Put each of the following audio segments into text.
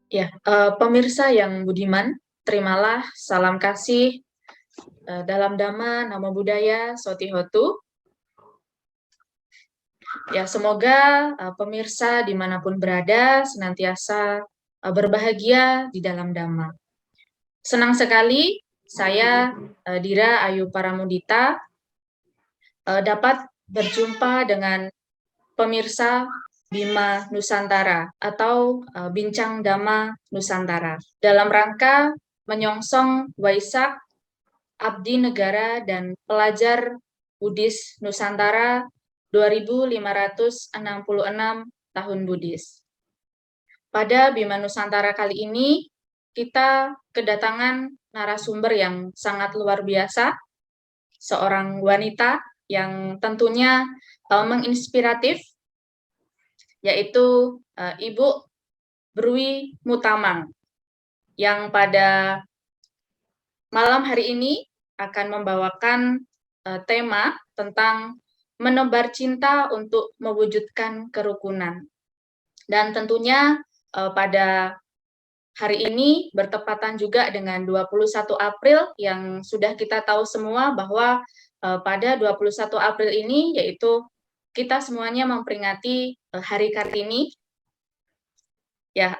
Ya, pemirsa yang budiman, terimalah salam kasih dalam Dhamma, Namo Buddhaya, Sotihotu. Ya, semoga pemirsa dimanapun berada senantiasa berbahagia di dalam Dhamma. Senang sekali saya, Dira Ayu Paramudita, dapat berjumpa dengan pemirsa Bima Nusantara atau Bincang Dhamma Nusantara dalam rangka menyongsong Waisak Abdi Negara dan Pelajar Buddhis Nusantara 2566 tahun Buddhis. Pada Bima Nusantara kali ini kita kedatangan narasumber yang sangat luar biasa, seorang wanita yang tentunya menginspiratif, yaitu Ibu Brui Mutamang, yang pada malam hari ini akan membawakan tema tentang menebar cinta untuk mewujudkan kerukunan. Dan tentunya pada hari ini bertepatan juga dengan 21 April yang sudah kita tahu semua bahwa pada 21 April ini yaitu kita semuanya memperingati Hari Kartini. Ya,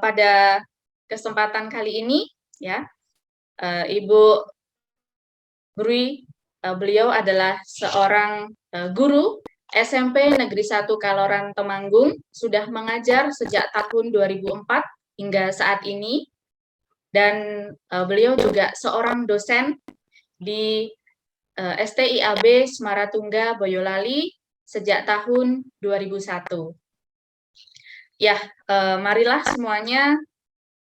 pada kesempatan kali ini ya, Ibu Brui, beliau adalah seorang guru SMP Negeri 1 Kaloran Temanggung, sudah mengajar sejak tahun 2004 hingga saat ini, dan beliau juga seorang dosen di STIAB Semaratungga Boyolali sejak tahun 2001. Ya, marilah semuanya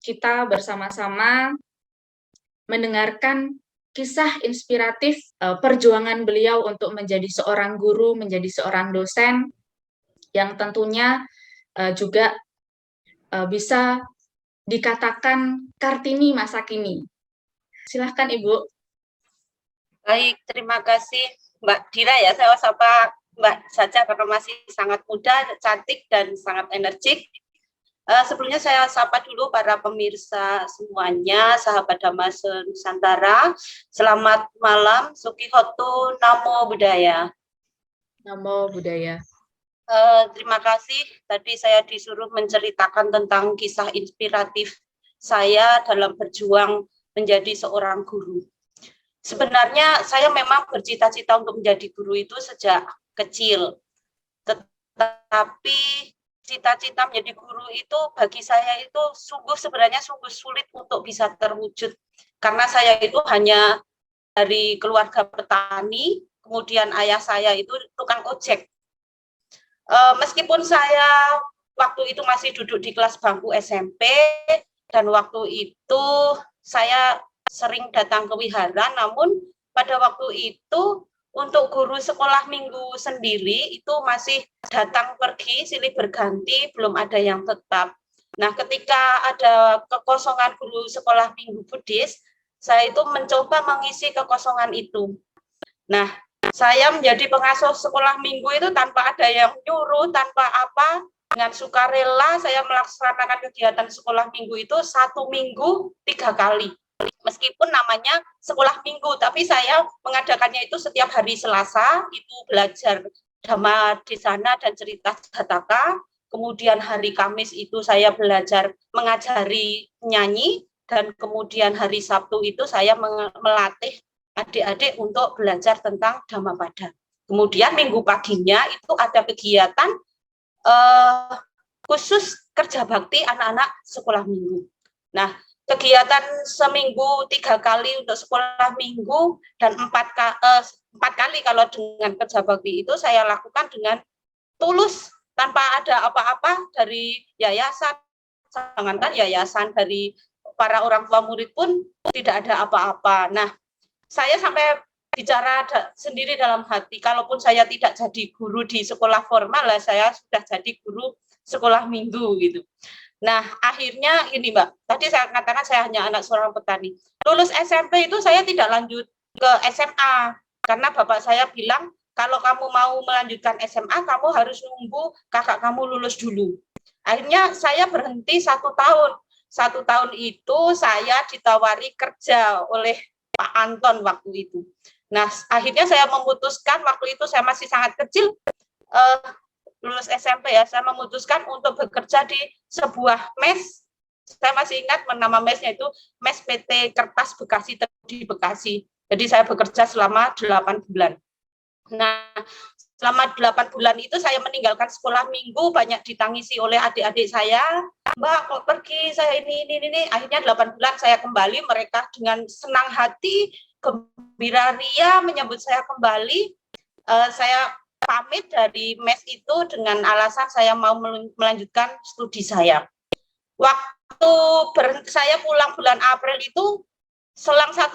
kita bersama-sama mendengarkan kisah inspiratif perjuangan beliau untuk menjadi seorang guru, menjadi seorang dosen, yang tentunya juga bisa dikatakan Kartini masa kini. Silahkan Ibu. Baik, terima kasih Mbak Dira ya. Saya sapa Mbak saja karena masih sangat muda, cantik, dan sangat energik. Sebelumnya saya sapa dulu para pemirsa semuanya, sahabat Dhamma Nusantara. Selamat malam, Sotihotu, Namo Buddhaya. Namo Buddhaya. Terima kasih. Tadi saya disuruh menceritakan tentang kisah inspiratif saya dalam berjuang menjadi seorang guru. Sebenarnya saya memang bercita-cita untuk menjadi guru itu sejak kecil. Tetapi cita-cita menjadi guru itu bagi saya itu sebenarnya sungguh sulit untuk bisa terwujud. Karena saya itu hanya dari keluarga petani, kemudian ayah saya itu tukang ojek. Meskipun saya waktu itu masih duduk di kelas bangku SMP, dan waktu itu saya sering datang ke wihara, namun pada waktu itu untuk guru sekolah minggu sendiri itu masih datang pergi silih berganti, belum ada yang tetap. Nah, ketika ada kekosongan guru sekolah minggu Buddhis, saya itu mencoba mengisi kekosongan itu. Nah, saya menjadi pengasuh sekolah minggu itu tanpa ada yang nyuruh, tanpa apa, dengan sukarela saya melaksanakan kegiatan sekolah minggu itu 1 minggu 3 kali. Meskipun namanya sekolah minggu, tapi saya mengadakannya itu setiap hari Selasa, itu belajar Dhamma di sana dan cerita Jataka. Kemudian hari Kamis itu saya belajar mengajari nyanyi, dan kemudian hari Sabtu itu saya melatih adik-adik untuk belajar tentang Dhammapada. Kemudian minggu paginya itu ada kegiatan khusus kerja bakti anak-anak sekolah minggu. Nah, kegiatan seminggu 3 kali untuk sekolah minggu dan 4 kali kalau dengan kerja bakti itu saya lakukan dengan tulus tanpa ada apa-apa dari yayasan, jangankan yayasan, dari para orang tua murid pun tidak ada apa-apa. Nah, saya sampai bicara sendiri dalam hati, kalaupun saya tidak jadi guru di sekolah formal, lah saya sudah jadi guru sekolah minggu gitu. Nah, akhirnya ini Mbak, tadi saya katakan saya hanya anak seorang petani. Lulus SMP itu saya tidak lanjut ke SMA, karena bapak saya bilang, kalau kamu mau melanjutkan SMA, kamu harus nunggu kakak kamu lulus dulu. Akhirnya saya berhenti 1 tahun. 1 tahun itu saya ditawari kerja oleh Pak Anton waktu itu. Nah, akhirnya saya memutuskan, waktu itu saya masih sangat kecil, lulus SMP ya, saya memutuskan untuk bekerja di sebuah mes. Saya masih ingat nama mesnya itu Mes PT Kertas Bekasi di Bekasi. Jadi saya bekerja selama 8 bulan. Nah, selama 8 bulan itu saya meninggalkan sekolah minggu, banyak ditangisi oleh adik-adik saya. Mbak, kok pergi, saya ini. Akhirnya 8 bulan saya kembali, mereka dengan senang hati, gembira ria menyambut saya kembali. Saya pamit dari mes itu dengan alasan saya mau melanjutkan studi saya. Waktu saya pulang bulan April itu, selang 1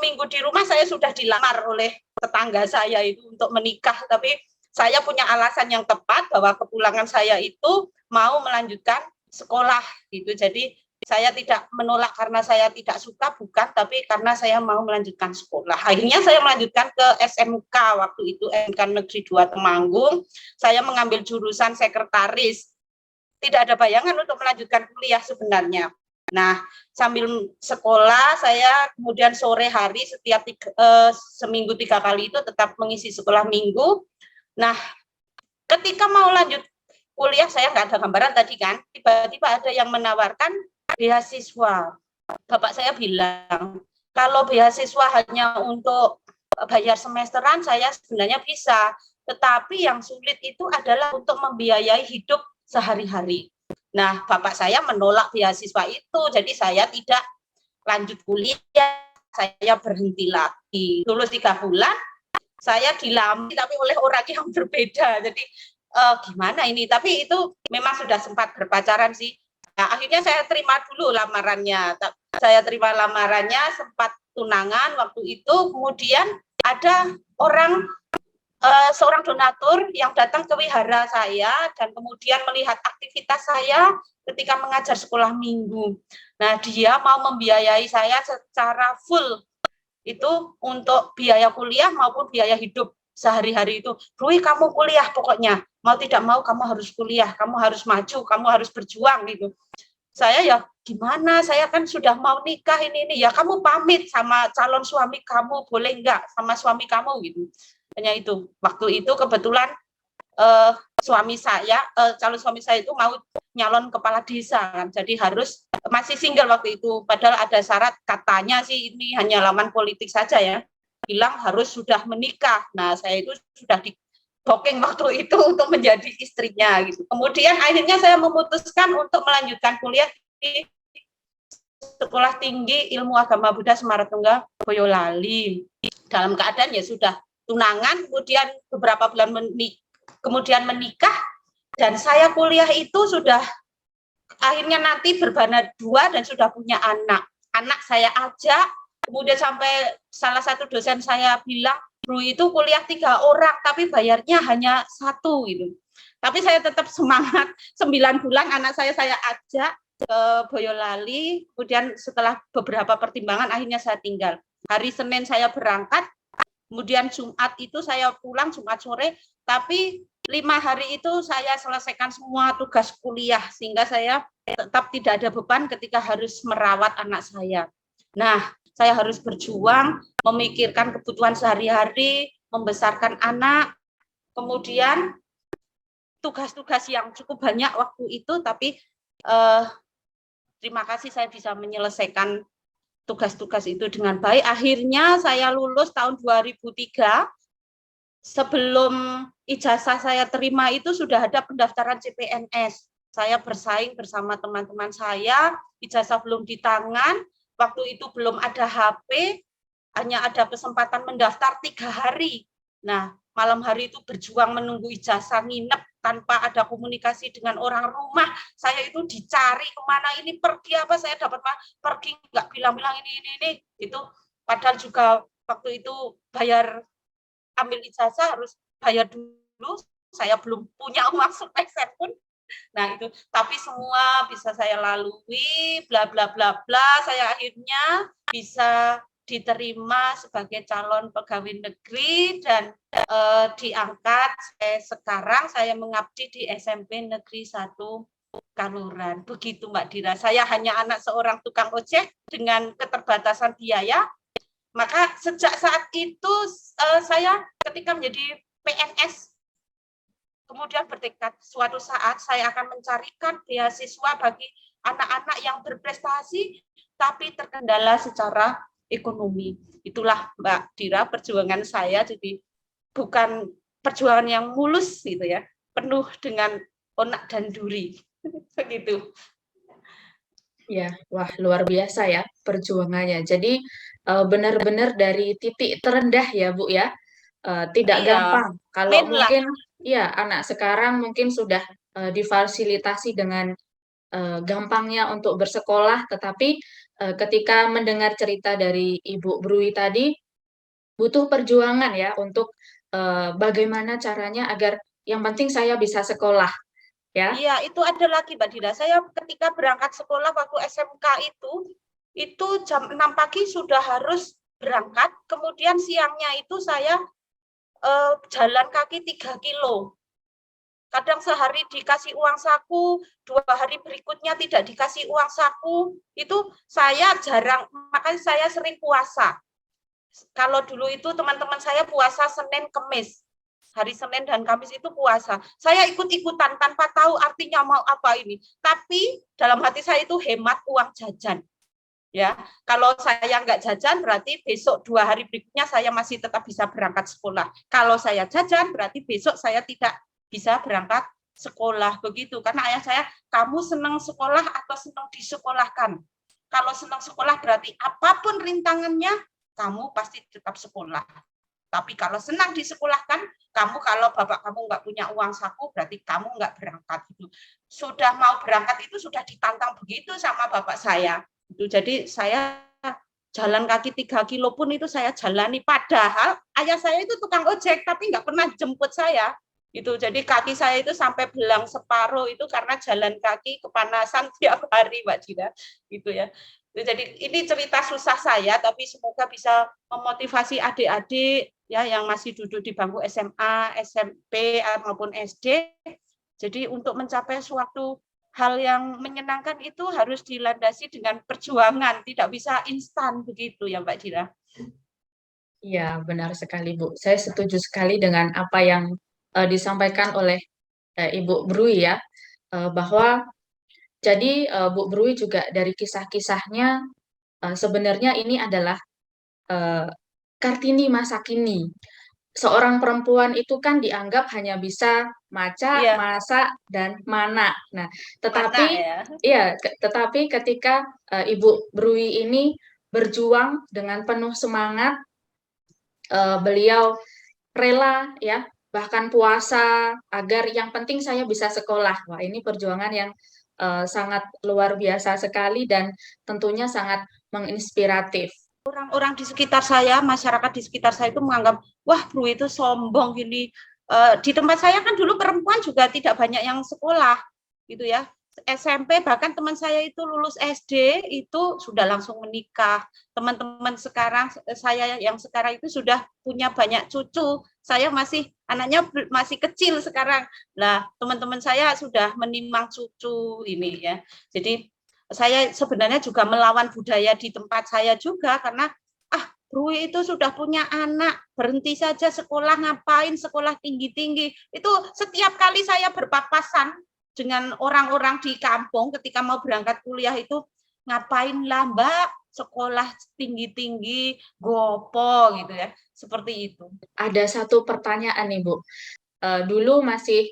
minggu di rumah saya sudah dilamar oleh tetangga saya itu untuk menikah, tapi saya punya alasan yang tepat bahwa kepulangan saya itu mau melanjutkan sekolah gitu. Jadi saya tidak menolak karena saya tidak suka, bukan, tapi karena saya mau melanjutkan sekolah. Akhirnya saya melanjutkan ke SMK waktu itu, SMK Negeri 2 Temanggung. Saya mengambil jurusan sekretaris. Tidak ada bayangan untuk melanjutkan kuliah sebenarnya. Nah, sambil sekolah, saya kemudian sore hari setiap seminggu 3 kali itu tetap mengisi sekolah minggu. Nah, ketika mau lanjut kuliah, saya nggak ada gambaran tadi kan, tiba-tiba ada yang menawarkan beasiswa. Bapak saya bilang, kalau beasiswa hanya untuk bayar semesteran, saya sebenarnya bisa. Tetapi yang sulit itu adalah untuk membiayai hidup sehari-hari. Nah, bapak saya menolak beasiswa itu, jadi saya tidak lanjut kuliah, saya berhenti lagi. Lulus 3 bulan, saya dilamar tapi oleh orang yang berbeda. Jadi gimana ini? Tapi itu memang sudah sempat berpacaran sih. Nah, akhirnya saya terima dulu lamarannya. Saya terima lamarannya, sempat tunangan waktu itu. Kemudian ada seorang donatur yang datang ke wihara saya dan kemudian melihat aktivitas saya ketika mengajar sekolah minggu. Nah, dia mau membiayai saya secara full itu untuk biaya kuliah maupun biaya hidup sehari-hari itu. Rui, kamu kuliah pokoknya, mau tidak mau kamu harus kuliah, kamu harus maju, kamu harus berjuang gitu. Saya ya gimana, saya kan sudah mau nikah ini, ya kamu pamit sama calon suami kamu, boleh enggak sama suami kamu gitu. Hanya itu. Waktu itu kebetulan suami saya, calon suami saya itu mau nyalon kepala desa kan, jadi harus masih single waktu itu. Padahal ada syarat, katanya sih ini hanya laman politik saja ya, bilang harus sudah menikah. Nah, saya itu sudah di booking waktu itu untuk menjadi istrinya gitu. Kemudian akhirnya saya memutuskan untuk melanjutkan kuliah di Sekolah Tinggi Ilmu Agama Buddha Semaratungga Boyolali. Dalam keadaan ya sudah tunangan, kemudian beberapa bulan kemudian menikah, dan saya kuliah itu sudah akhirnya nanti berbana 2 dan sudah punya anak. Anak saya ajak, kemudian sampai salah satu dosen saya bilang, Bro itu kuliah 3 orang, tapi bayarnya hanya 1 gitu. Tapi saya tetap semangat, 9 bulan anak saya ajak ke Boyolali, kemudian setelah beberapa pertimbangan akhirnya saya tinggal. Hari Senin saya berangkat, kemudian Jumat itu saya pulang, Jumat sore, tapi 5 hari itu saya selesaikan semua tugas kuliah, sehingga saya tetap tidak ada beban ketika harus merawat anak saya. Nah, saya harus berjuang, memikirkan kebutuhan sehari-hari, membesarkan anak, kemudian tugas-tugas yang cukup banyak waktu itu, tapi terima kasih saya bisa menyelesaikan tugas-tugas itu dengan baik. Akhirnya saya lulus tahun 2003. Sebelum ijazah saya terima itu sudah ada pendaftaran CPNS. Saya bersaing bersama teman-teman saya, ijazah belum di tangan, waktu itu belum ada HP, hanya ada kesempatan mendaftar 3 hari. Nah, malam hari itu berjuang menunggu ijazah, nginep tanpa ada komunikasi dengan orang rumah. Saya itu dicari kemana, ini pergi apa, saya dapat pergi nggak bilang-bilang ini itu, padahal juga waktu itu bayar ambil ijazah harus bayar dulu, saya belum punya uang sepeser pun. Nah itu, tapi semua bisa saya lalui, bla bla bla bla, saya akhirnya bisa diterima sebagai calon pegawai negeri dan diangkat. Sekarang saya mengabdi di SMP Negeri 1 Kaluran. Begitu Mbak Dira. Saya hanya anak seorang tukang ojek dengan keterbatasan biaya. Maka sejak saat itu saya ketika menjadi PNS kemudian bertekad suatu saat saya akan mencarikan beasiswa bagi anak-anak yang berprestasi tapi terkendala secara ekonomi. Itulah Mbak Dira perjuangan saya, jadi bukan perjuangan yang mulus gitu ya, penuh dengan onak dan duri. Begitu. Ya, wah luar biasa ya perjuangannya. Jadi benar-benar dari titik terendah ya Bu ya. Tidak Iya, gampang. Kalau menlah. mungkin ya anak sekarang mungkin sudah difasilitasi dengan gampangnya untuk bersekolah, tetapi ketika mendengar cerita dari Ibu Brui tadi, butuh perjuangan ya untuk bagaimana caranya agar yang penting saya bisa sekolah ya. Iya, itu ada lagi Mbak Dira. Saya ketika berangkat sekolah waktu SMK itu jam 6 pagi sudah harus berangkat, kemudian siangnya itu saya jalan kaki 3 kilo. Kadang sehari dikasih uang saku, 2 hari berikutnya tidak dikasih uang saku. Itu saya jarang, makanya saya sering puasa. Kalau dulu itu teman-teman saya puasa Senin Kemis. Hari Senin dan Kamis itu puasa. Saya ikut-ikutan tanpa tahu artinya mau apa ini. Tapi dalam hati saya itu hemat uang jajan. Ya, kalau saya nggak jajan berarti besok 2 hari berikutnya saya masih tetap bisa berangkat sekolah. Kalau saya jajan berarti besok saya tidak bisa berangkat sekolah, begitu. Karena ayah saya, kamu senang sekolah atau senang disekolahkan? Kalau senang sekolah berarti apapun rintangannya kamu pasti tetap sekolah. Tapi kalau senang disekolahkan, kamu kalau bapak kamu nggak punya uang saku, berarti kamu nggak berangkat. Sudah mau berangkat itu sudah ditantang begitu sama bapak saya. Jadi saya jalan kaki 3 kilo pun itu saya jalani. Padahal ayah saya itu tukang ojek, tapi nggak pernah jemput saya. Jadi kaki saya itu sampai belang separuh itu karena jalan kaki kepanasan tiap hari, Mbak Dina. Gitu ya. Jadi ini cerita susah saya, tapi semoga bisa memotivasi adik-adik ya yang masih duduk di bangku SMA, SMP maupun SD. Jadi untuk mencapai suatu hal yang menyenangkan itu harus dilandasi dengan perjuangan, tidak bisa instan begitu ya Mbak Dira. Iya, benar sekali Bu. Saya setuju sekali dengan apa yang disampaikan oleh Ibu Brui ya, bahwa jadi Bu Brui juga dari kisah-kisahnya sebenarnya ini adalah Kartini masa kini. Seorang perempuan itu kan dianggap hanya bisa maca, Iya, masak, dan mana. Nah, mana tetapi ya? ya, tetapi ketika Ibu Brui ini berjuang dengan penuh semangat, beliau rela ya, bahkan puasa agar yang penting saya bisa sekolah. Wah, ini perjuangan yang sangat luar biasa sekali dan tentunya sangat menginspiratif. Orang-orang di sekitar saya, masyarakat di sekitar saya itu menganggap, wah Bro itu sombong gini. Di tempat saya kan dulu perempuan juga tidak banyak yang sekolah, gitu ya. SMP bahkan teman saya itu lulus SD itu sudah langsung menikah. Teman-teman sekarang saya yang sekarang itu sudah punya banyak cucu. Saya masih anaknya masih kecil sekarang. Lah teman-teman saya sudah menimang cucu ini ya. Jadi saya sebenarnya juga melawan budaya di tempat saya juga karena Bro itu sudah punya anak, berhenti saja sekolah, ngapain sekolah tinggi-tinggi. Itu setiap kali saya berpapasan dengan orang-orang di kampung ketika mau berangkat kuliah itu, ngapain lah Mbak sekolah tinggi-tinggi, gopo gitu ya, seperti itu. Ada satu pertanyaan nih Bu. Dulu masih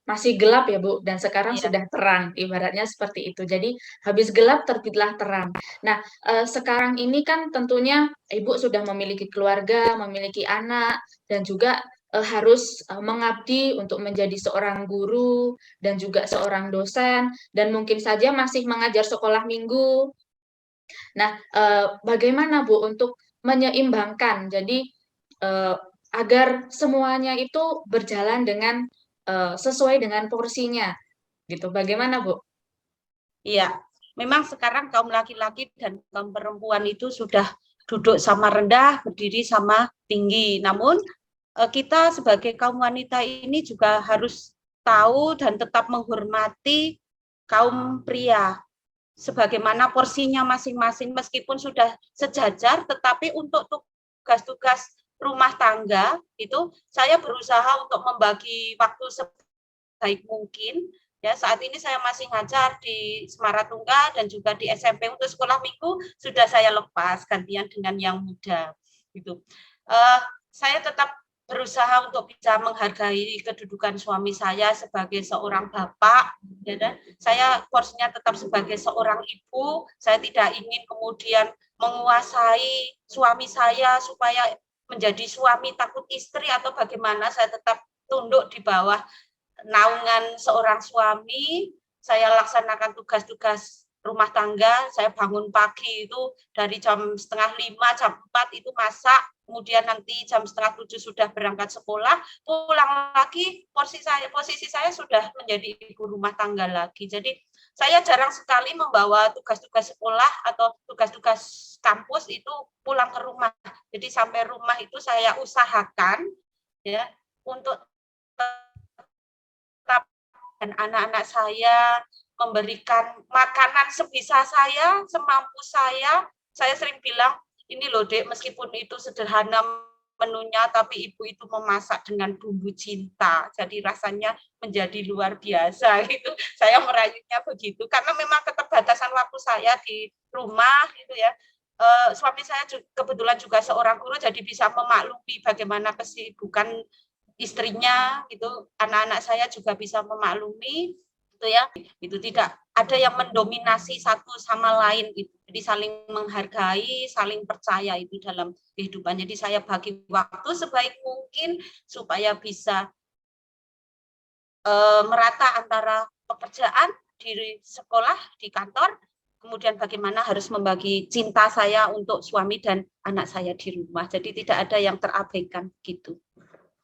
masih gelap ya Bu, dan sekarang Iya. sudah terang, ibaratnya seperti itu. Jadi habis gelap terbitlah terang. Nah, sekarang ini kan tentunya Ibu sudah memiliki keluarga, memiliki anak, dan juga harus mengabdi untuk menjadi seorang guru dan juga seorang dosen, dan mungkin saja masih mengajar sekolah minggu. Nah, bagaimana Bu untuk menyeimbangkan, jadi agar semuanya itu berjalan dengan sesuai dengan porsinya, gitu. Bagaimana Bu? Iya, memang sekarang kaum laki-laki dan kaum perempuan itu sudah duduk sama rendah, berdiri sama tinggi. Namun kita sebagai kaum wanita ini juga harus tahu dan tetap menghormati kaum pria sebagaimana porsinya masing-masing, meskipun sudah sejajar, tetapi untuk tugas-tugas rumah tangga itu saya berusaha untuk membagi waktu sebaik mungkin. Ya, saat ini saya masih ngajar di Semaratungga dan juga di SMP. Untuk sekolah minggu sudah saya lepas gantian dengan yang muda gitu. Saya tetap berusaha untuk bisa menghargai kedudukan suami saya sebagai seorang bapak, ya kan? Saya porsinya tetap sebagai seorang ibu. Saya tidak ingin kemudian menguasai suami saya supaya menjadi suami takut istri atau bagaimana. Saya tetap tunduk di bawah naungan seorang suami. Saya laksanakan tugas-tugas rumah tangga. Saya bangun pagi itu dari jam 4:30, jam 4 itu masak, kemudian nanti jam 6:30 sudah berangkat sekolah, pulang lagi posisi saya sudah menjadi ibu rumah tangga lagi. Jadi saya jarang sekali membawa tugas-tugas sekolah atau tugas-tugas kampus itu pulang ke rumah. Jadi sampai rumah itu saya usahakan ya untuk dan anak-anak saya, memberikan makanan sebisa saya, semampu saya. Saya sering bilang, ini loh Dek, meskipun itu sederhana menunya, tapi ibu itu memasak dengan bumbu cinta. Jadi rasanya menjadi luar biasa gitu. Saya merayunya begitu, karena memang keterbatasan waktu saya di rumah gitu ya. Suami saya kebetulan juga seorang guru, jadi bisa memaklumi bagaimana kesibukan istrinya gitu, anak-anak saya juga bisa memaklumi gitu ya. Itu tidak ada yang mendominasi satu sama lain gitu. Jadi saling menghargai, saling percaya itu dalam kehidupan. Jadi saya bagi waktu sebaik mungkin supaya bisa merata antara pekerjaan di sekolah, di kantor, kemudian bagaimana harus membagi cinta saya untuk suami dan anak saya di rumah. Jadi tidak ada yang terabaikan gitu.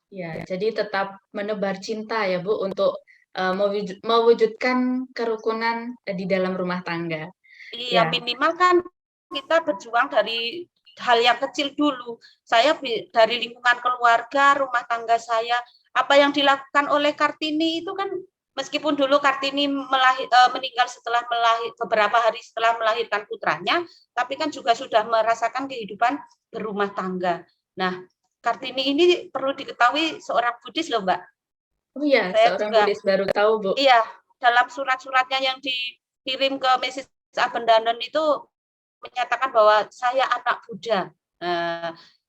Ya, jadi tetap menebar cinta ya Bu untuk mewujudkan kerukunan di dalam rumah tangga. Iya, Ya, minimal kan kita berjuang dari hal yang kecil dulu. Saya dari lingkungan keluarga, rumah tangga saya, apa yang dilakukan oleh Kartini itu kan meskipun dulu Kartini meninggal setelah beberapa hari setelah melahirkan putranya, tapi kan juga sudah merasakan kehidupan berumah tangga. Nah, Kartini ini perlu diketahui seorang Buddhis loh, Mbak. oh iya, Saya seorang juga Buddhis, baru tahu Bu. iya, dalam surat-suratnya yang dikirim ke Mrs. Abendanon itu menyatakan bahwa saya anak Buddha.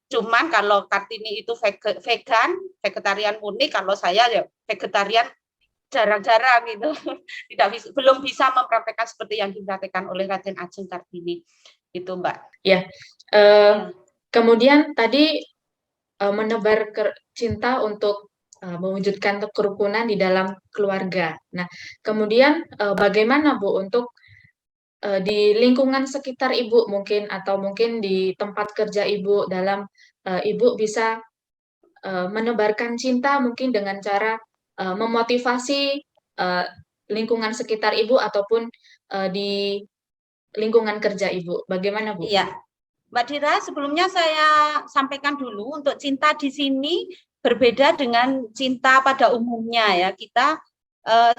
Cuman kalau Kartini itu vegan, vegetarian murni, kalau saya ya vegetarian jarang-jarang gitu. Belum bisa mempraktekkan seperti yang dipraktekkan oleh Raden Ajeng Kartini. Itu, Mbak. Ya, Ya. kemudian tadi menebar cinta untuk mewujudkan kerukunan di dalam keluarga. Nah, kemudian bagaimana Bu untuk di lingkungan sekitar Ibu mungkin, atau mungkin di tempat kerja Ibu, dalam Ibu bisa menebarkan cinta mungkin dengan cara memotivasi uh, lingkungan sekitar Ibu ataupun di lingkungan kerja Ibu. Bagaimana Bu? Iya, Mbak Dira, sebelumnya saya sampaikan dulu untuk cinta di sini berbeda dengan cinta pada umumnya ya.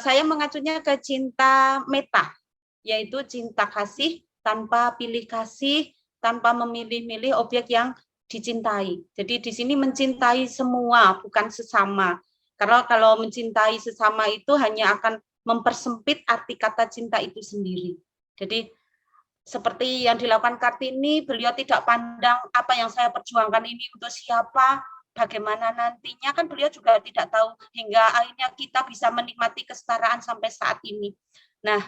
Saya mengacunya ke cinta meta, yaitu cinta kasih tanpa pilih kasih, tanpa memilih-milih objek yang dicintai. Jadi di sini mencintai semua, bukan sesama. Karena kalau mencintai sesama itu hanya akan mempersempit arti kata cinta itu sendiri. Jadi seperti yang dilakukan Kartini, beliau tidak pandang apa yang saya perjuangkan ini untuk siapa, bagaimana nantinya, kan beliau juga tidak tahu hingga akhirnya kita bisa menikmati kesetaraan sampai saat ini. Nah,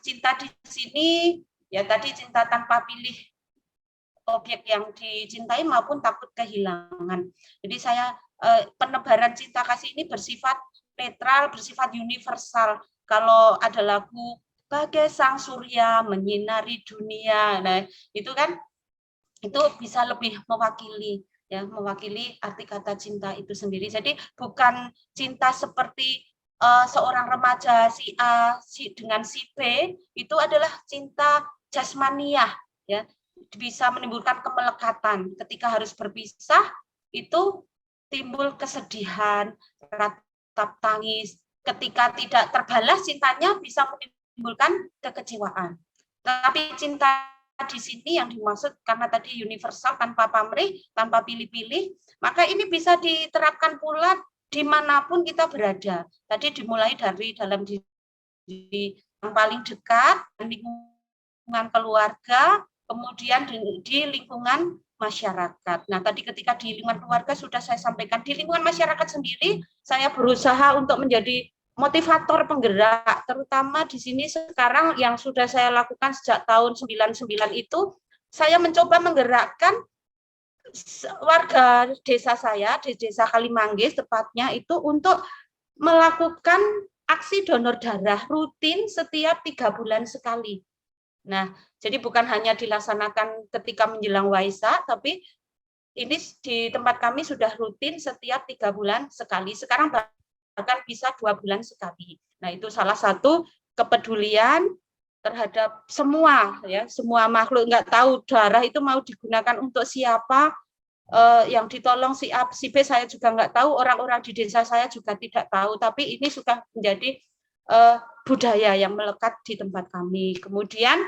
cinta di sini ya tadi cinta tanpa pilih objek yang dicintai maupun takut kehilangan. Jadi saya penebaran cinta kasih ini bersifat netral, bersifat universal. Kalau ada lagu bagai sang surya menyinari dunia, nah itu kan itu bisa lebih mewakili ya, mewakili arti kata cinta itu sendiri. Jadi bukan cinta seperti seorang remaja si A dengan si B, itu adalah cinta jasmaniah ya, bisa menimbulkan kemelekatan. Ketika harus berpisah itu timbul kesedihan, ratap tangis. Ketika tidak terbalas cintanya bisa menimbulkan kekecewaan. Tapi cinta di sini yang dimaksud karena tadi universal, tanpa pamrih, tanpa pilih-pilih, maka ini bisa diterapkan pula dimanapun kita berada. Tadi dimulai dari dalam diri yang paling dekat, lingkungan keluarga, kemudian di lingkungan masyarakat. Nah, tadi ketika di lingkungan keluarga sudah saya sampaikan, di lingkungan masyarakat sendiri saya berusaha untuk menjadi motivator penggerak, terutama di sini sekarang yang sudah saya lakukan sejak tahun 99 itu, saya mencoba menggerakkan warga desa saya, di desa Kalimanggis tepatnya itu untuk melakukan aksi donor darah rutin setiap 3 bulan sekali. Nah, jadi bukan hanya dilaksanakan ketika menjelang Waisak, tapi ini di tempat kami sudah rutin setiap 3 bulan sekali. Sekarang bahkan bisa 2 bulan sekali. Nah, itu salah satu kepedulian terhadap semua ya, semua makhluk. Nggak tahu darah itu mau digunakan untuk siapa, yang ditolong si A, si B saya juga nggak tahu, orang-orang di desa saya juga tidak tahu, tapi ini sudah menjadi budaya yang melekat di tempat kami. Kemudian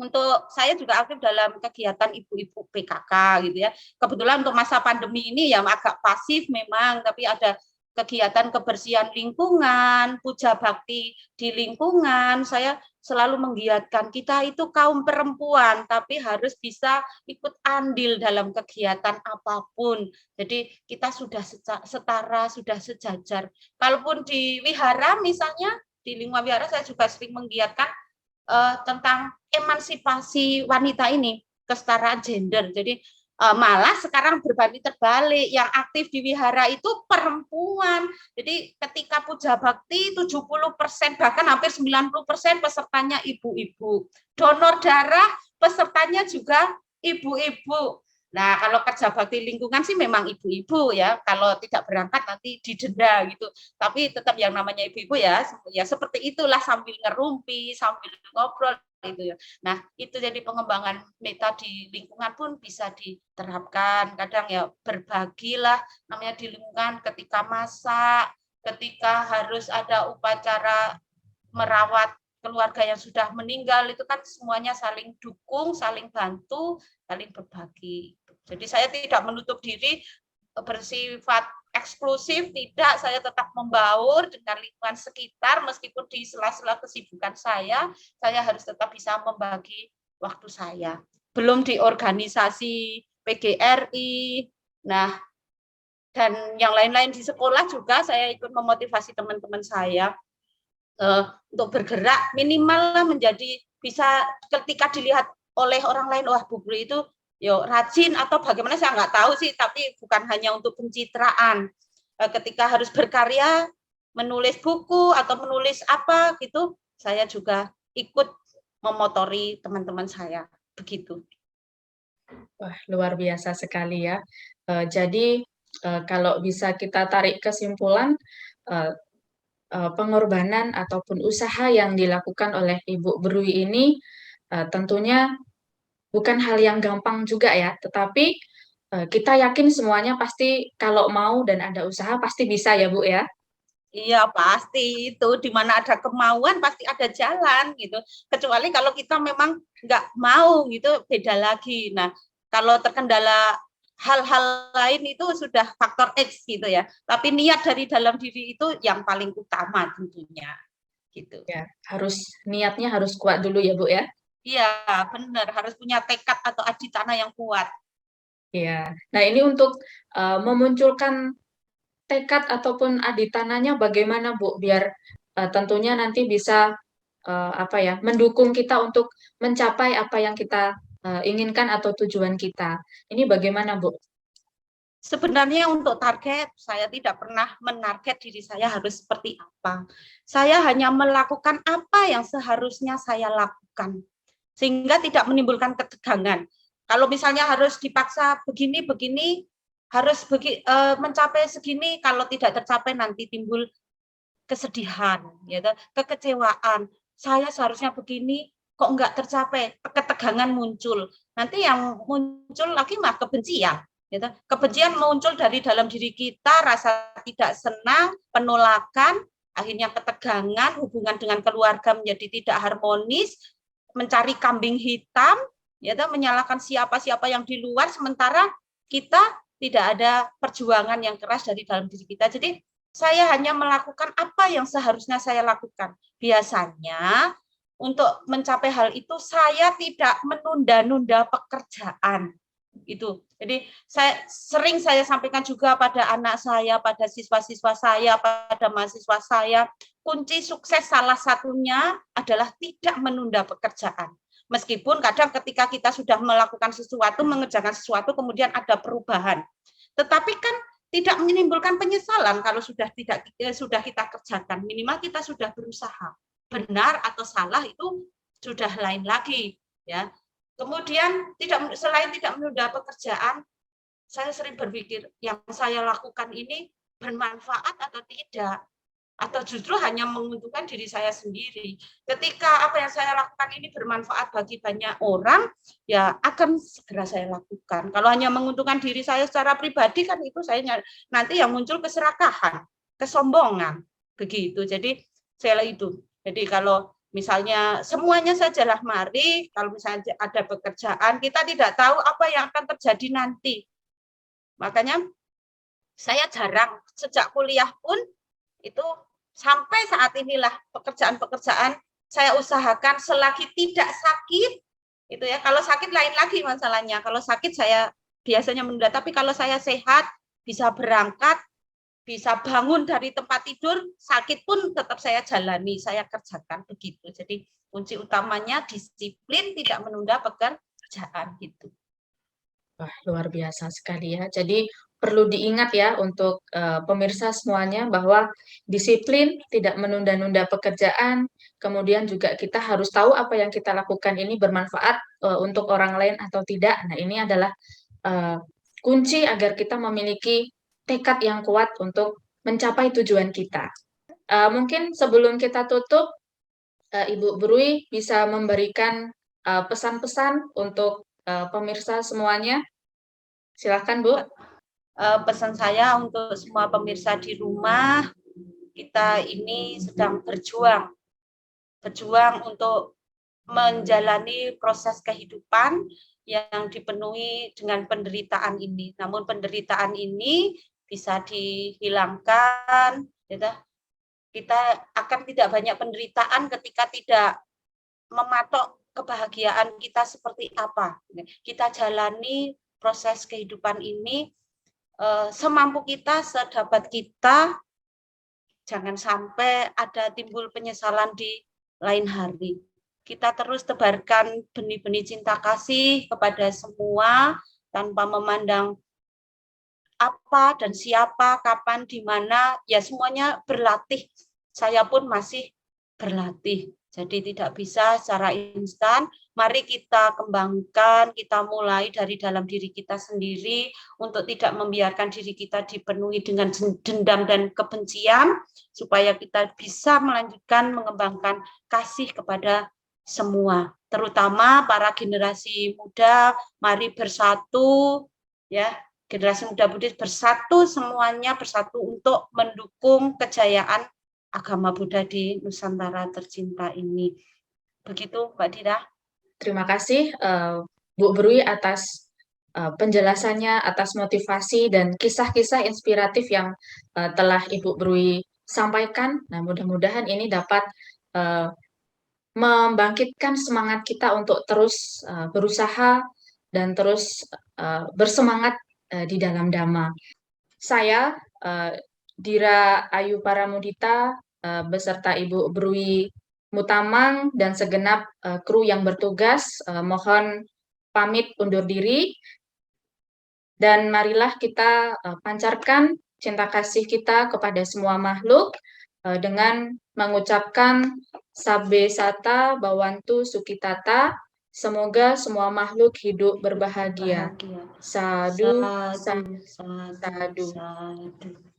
untuk saya juga aktif dalam kegiatan ibu-ibu PKK gitu ya. Kebetulan untuk masa pandemi ini ya agak pasif memang, tapi ada kegiatan kebersihan lingkungan, puja bakti di lingkungan. Saya selalu menggiatkan kita itu kaum perempuan, tapi harus bisa ikut andil dalam kegiatan apapun. Jadi kita sudah setara, sudah sejajar. Kalaupun di wihara misalnya, di lingkungan wihara saya juga sering menggiatkan tentang emansipasi wanita ini, kesetaraan gender. Jadi malah sekarang berbanding terbalik, yang aktif di wihara itu perempuan. Jadi ketika puja bakti 70% bahkan hampir 90% pesertanya ibu-ibu. Donor darah pesertanya juga ibu-ibu. Nah, kalau kerja bakti lingkungan sih memang ibu-ibu ya. Kalau tidak berangkat nanti didenda gitu. Tapi tetap yang namanya ibu-ibu ya, ya seperti itulah, sambil ngerumpi, sambil ngobrol gitu ya. Nah, itu jadi pengembangan meta di lingkungan pun bisa diterapkan. Kadang ya berbagilah namanya di lingkungan, ketika masak, ketika harus ada upacara merawat keluarga yang sudah meninggal, itu kan semuanya saling dukung, saling bantu, saling berbagi. Jadi saya tidak menutup diri bersifat eksklusif, tidak, saya tetap membaur dengan lingkungan sekitar, meskipun di sela-sela kesibukan saya harus tetap bisa membagi waktu saya. Belum di organisasi PGRI, nah, dan yang lain-lain di sekolah juga saya ikut memotivasi teman-teman saya untuk bergerak, minimal lah menjadi bisa ketika dilihat oleh orang lain, wah Bu Guru itu yo rajin atau bagaimana saya nggak tahu sih, tapi bukan hanya untuk pencitraan. Ketika harus berkarya, menulis buku atau menulis apa gitu, saya juga ikut memotori teman-teman saya begitu. Wah, luar biasa sekali ya. Jadi kalau bisa kita tarik kesimpulan, pengorbanan ataupun usaha yang dilakukan oleh Ibu Brui ini tentunya bukan hal yang gampang juga ya, tetapi kita yakin semuanya pasti kalau mau dan ada usaha pasti bisa ya Bu ya. Iya pasti itu, di mana ada kemauan pasti ada jalan gitu. Kecuali kalau kita memang nggak mau gitu, beda lagi. Nah, kalau terkendala hal-hal lain itu sudah faktor X gitu ya. Tapi niat dari dalam diri itu yang paling utama tentunya gitu. Ya, niatnya harus kuat dulu ya Bu ya. Iya benar, harus punya tekad atau aditana yang kuat. Ya. Nah, ini untuk memunculkan tekad ataupun aditananya bagaimana Bu biar tentunya nanti bisa apa ya mendukung kita untuk mencapai apa yang kita inginkan atau tujuan kita. Ini bagaimana Bu? Sebenarnya untuk target, saya tidak pernah menarget diri saya harus seperti apa. Saya hanya melakukan apa yang seharusnya saya lakukan, sehingga tidak menimbulkan ketegangan. Kalau misalnya harus dipaksa begini-begini, harus mencapai segini, kalau tidak tercapai nanti timbul kesedihan, gitu, kekecewaan. Saya seharusnya begini, kok nggak tercapai, ketegangan muncul. Nanti yang muncul lagi mah kebencian. Gitu. Kebencian muncul dari dalam diri kita, rasa tidak senang, penolakan, akhirnya ketegangan, hubungan dengan keluarga menjadi tidak harmonis, mencari kambing hitam, gitu, menyalahkan siapa-siapa yang di luar, sementara kita tidak ada perjuangan yang keras dari dalam diri kita. Jadi saya hanya melakukan apa yang seharusnya saya lakukan. Biasanya untuk mencapai hal itu saya tidak menunda-nunda pekerjaan. Itu. Jadi saya sampaikan juga pada anak saya, pada siswa-siswa saya, pada mahasiswa saya, kunci sukses salah satunya adalah tidak menunda pekerjaan. Meskipun kadang ketika kita sudah melakukan sesuatu, mengerjakan sesuatu, kemudian ada perubahan. Tetapi kan tidak menimbulkan penyesalan kalau sudah kita kerjakan. Minimal kita sudah berusaha. Benar atau salah itu sudah lain lagi, ya. Kemudian selain tidak menunda pekerjaan, saya sering berpikir yang saya lakukan ini bermanfaat atau tidak, atau justru hanya menguntungkan diri saya sendiri. Ketika apa yang saya lakukan ini bermanfaat bagi banyak orang, ya akan segera saya lakukan. Kalau hanya menguntungkan diri saya secara pribadi, kan itu saya nanti yang muncul keserakahan, kesombongan, begitu. Jadi saya itu. Jadi kalau misalnya semuanya sajalah mari, kalau misalnya ada pekerjaan, kita tidak tahu apa yang akan terjadi nanti. Makanya saya jarang, sejak kuliah pun, itu sampai saat inilah pekerjaan-pekerjaan saya usahakan selagi tidak sakit, itu ya. Kalau sakit lain lagi masalahnya. Kalau sakit saya biasanya menunda, tapi kalau saya sehat, bisa berangkat, bisa bangun dari tempat tidur, sakit pun tetap saya jalani, saya kerjakan begitu. Jadi kunci utamanya disiplin, tidak menunda pekerjaan gitu. Wah, luar biasa sekali ya. Jadi perlu diingat ya untuk pemirsa semuanya bahwa disiplin, tidak menunda-nunda pekerjaan, kemudian juga kita harus tahu apa yang kita lakukan ini bermanfaat untuk orang lain atau tidak. Nah, ini adalah kunci agar kita memiliki tekad yang kuat untuk mencapai tujuan kita. Mungkin sebelum kita tutup, Ibu Brui bisa memberikan pesan-pesan untuk pemirsa semuanya. Silakan, Bu. Pesan saya untuk semua pemirsa di rumah, kita ini sedang berjuang untuk menjalani proses kehidupan yang dipenuhi dengan penderitaan ini. Namun penderitaan ini bisa dihilangkan, gitu. Kita akan tidak banyak penderitaan ketika tidak mematok kebahagiaan kita seperti apa. Kita jalani proses kehidupan ini semampu kita, sedapat kita, jangan sampai ada timbul penyesalan di lain hari. Kita terus tebarkan benih-benih cinta kasih kepada semua tanpa memandang apa dan siapa, kapan, di mana, ya semuanya berlatih. Saya pun masih berlatih. Jadi tidak bisa secara instan. Mari kita kembangkan, kita mulai dari dalam diri kita sendiri untuk tidak membiarkan diri kita dipenuhi dengan dendam dan kebencian, supaya kita bisa melanjutkan mengembangkan kasih kepada semua, terutama para generasi muda. Mari bersatu, ya, generasi muda Buddhis bersatu, semuanya bersatu untuk mendukung kejayaan agama Buddha di Nusantara tercinta ini. Begitu, Mbak Dira. Terima kasih, Bu Brui, atas penjelasannya, atas motivasi dan kisah-kisah inspiratif yang telah Ibu Brui sampaikan. Nah, mudah-mudahan ini dapat membangkitkan semangat kita untuk terus berusaha dan terus bersemangat di dalam Dhamma. Saya, Dira Ayu Paramudita, beserta Ibu Brui Mutamang dan segenap kru yang bertugas, mohon pamit undur diri. Dan marilah kita pancarkan cinta kasih kita kepada semua makhluk dengan mengucapkan Sabbe Sata Bhawantu Sukhitata, semoga semua makhluk hidup berbahagia. Sadu, sadu, sadu.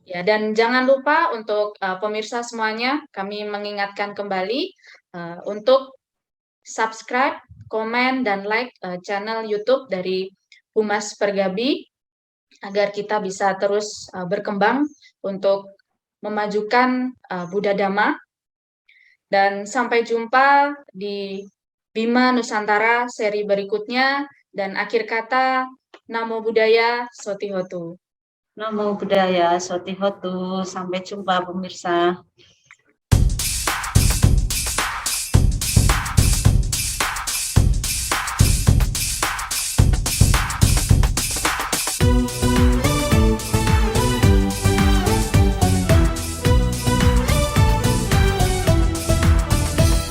Ya, dan jangan lupa untuk pemirsa semuanya, kami mengingatkan kembali untuk subscribe, komen, dan like channel YouTube dari Humas Pergabi agar kita bisa terus berkembang untuk memajukan Buddha Dhamma. Dan sampai jumpa di Bima Nusantara seri berikutnya. Dan akhir kata, Namo Buddhaya Sotihotu. Namo Buddhaya Sotihotu. Sampai jumpa pemirsa.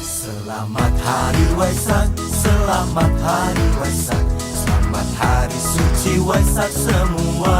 Selamat Hari Waisak, selamat Hari Waisak, selamat Hari Suci Waisak semua.